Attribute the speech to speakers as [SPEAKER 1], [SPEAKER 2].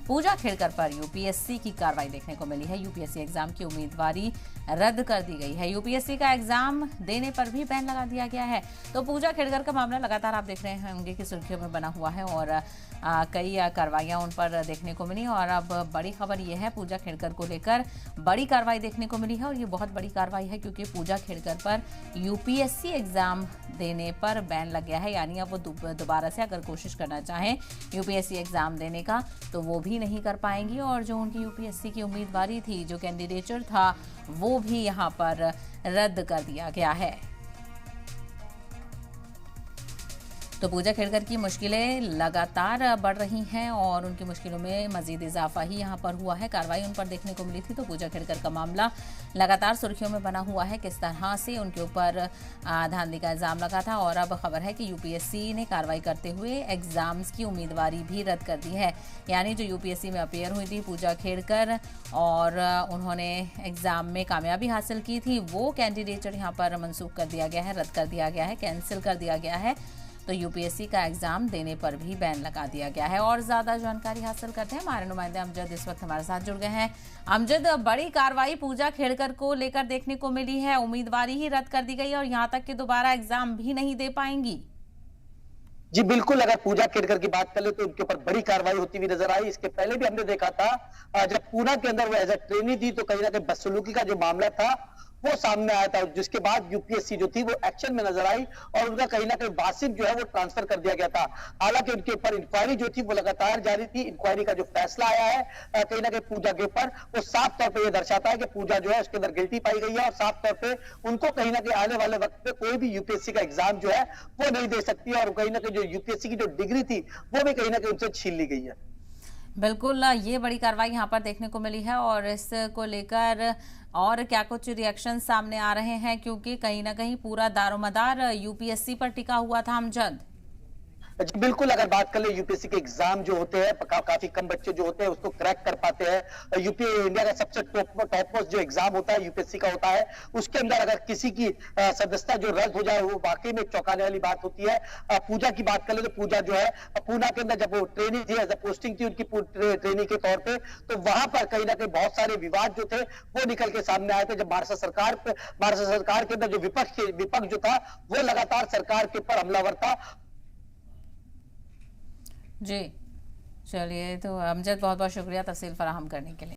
[SPEAKER 1] पूजा खेड़कर पर यूपीएससी की कार्रवाई देखने को मिली है। यूपीएससी एग्जाम की उम्मीदवारी रद्द कर दी गई है। यूपीएससी का एग्जाम देने पर भी बैन लगा दिया गया है। तो पूजा खेड़कर का मामला लगातार आप देख रहे होंगे कि सुर्खियों में बना हुआ है और कई कार्रवाइयां उन पर देखने को मिली। और अब बड़ी खबर यह है, पूजा खेड़कर को लेकर बड़ी कार्रवाई देखने को मिली है और ये बहुत बड़ी कार्रवाई है क्योंकि पूजा खेड़कर पर यूपीएससी एग्जाम देने पर बैन लग गया है। यानी अब वो दोबारा से अगर कोशिश करना चाहें यूपीएससी एग्जाम देने का तो वो भी नहीं कर पाएंगी और जो उनकी यूपीएससी की उम्मीदवारी थी, जो कैंडिडेचर था, वो भी यहाँ पर रद्द कर दिया गया है। तो पूजा खेड़कर की मुश्किलें लगातार बढ़ रही हैं और उनकी मुश्किलों में मजीद इजाफा ही यहां पर हुआ है। कार्रवाई उन पर देखने को मिली थी। तो पूजा खेड़कर का मामला लगातार सुर्खियों में बना हुआ है, किस तरह से उनके ऊपर धांधली का इल्जाम लगा था। और अब खबर है कि यूपीएससी ने कार्रवाई करते हुए एग्जाम्स की उम्मीदवारी भी रद्द कर दी है। यानी जो यूपीएससी में अपेयर हुई थी पूजा खेड़कर और उन्होंने एग्जाम में कामयाबी हासिल की थी, वो कैंडिडेचर यहाँ पर मनसूख कर दिया गया है, रद्द कर दिया गया है, कैंसिल कर दिया गया है। तो यूपीएससी का एग्जाम देने पर भी बैन लगा दिया गया है। और ज्यादा जानकारी हासिल करते हैं, हमारे नुमाइंदे अमजद इस वक्त हमारे साथ जुड़ गए हैं। अमजद, बड़ी कार्रवाई पूजा खेड़कर को लेकर देखने को मिली है, उम्मीदवारी ही रद्द कर दी गई और यहां तक कि दोबारा एग्जाम भी नहीं दे पाएंगी।
[SPEAKER 2] जी बिल्कुल, अगर पूजा खेड़कर की बात कर ले तो उनके ऊपर बड़ी कार्रवाई होती हुई नजर आई। इसके पहले भी हमने देखा था जब पूना के अंदर वो एज ए ट्रेनी थी तो कहीं ना कहीं बदसलूकी का जो मामला था वो सामने आया था, जिसके बाद यूपीएससी जो थी वो एक्शन में नजर आई और उनका कहीं ना कहीं वासिफ जो है वो ट्रांसफर कर दिया गया था। हालांकि उनके ऊपर इंक्वायरी जो थी वो लगातार जारी थी। इंक्वायरी का जो फैसला आया है कहीं ना कहीं पूजा के ऊपर, वो साफ तौर पर यह दर्शाता है कि पूजा जो है उसके अंदर गिल्टी पाई गई है और साफ तौर पर उनको कहीं ना कहीं आने वाले वक्त में कोई भी यूपीएससी का एग्जाम जो है वो नहीं दे सकती और कहीं ना कहीं जो यूपीएससी की जो डिग्री थी वो भी कहीं ना कहीं उनसे छीन ली गई है।
[SPEAKER 1] बिल्कुल, ये बड़ी कार्रवाई यहाँ पर देखने को मिली है और इसको लेकर और क्या कुछ रिएक्शन सामने आ रहे हैं, क्योंकि कहीं ना कहीं पूरा दारोमदार यूपीएससी पर टिका हुआ था। अमजद,
[SPEAKER 2] जी बिल्कुल, अगर बात कर ले यूपीएससी के एग्जाम जो होते हैं काफी कम बच्चे जो होते हैं उसको क्रैक कर पाते हैं। यूपी इंडिया का सबसे टॉप जो एग्जाम होता है यूपीएससी का होता है, उसके अंदर अगर किसी की सदस्यता जो रद्द हो जाए वो वाकई में चौंकाने वाली बात होती है। पूजा की बात कर ले तो पूजा जो है पूना के अंदर जब वो ट्रेनिंग थी, एज ए पोस्टिंग थी उनकी ट्रेनिंग के तौर पर, तो वहां पर कहीं ना कहीं बहुत सारे विवाद जो थे वो निकल के सामने आए थे। जब महाराष्ट्र सरकार के अंदर जो विपक्ष जो था वो लगातार सरकार के ऊपर हमलावर था।
[SPEAKER 1] जी चलिए, तो अमजद बहुत बहुत शुक्रिया तफसील फराहम करने के लिए।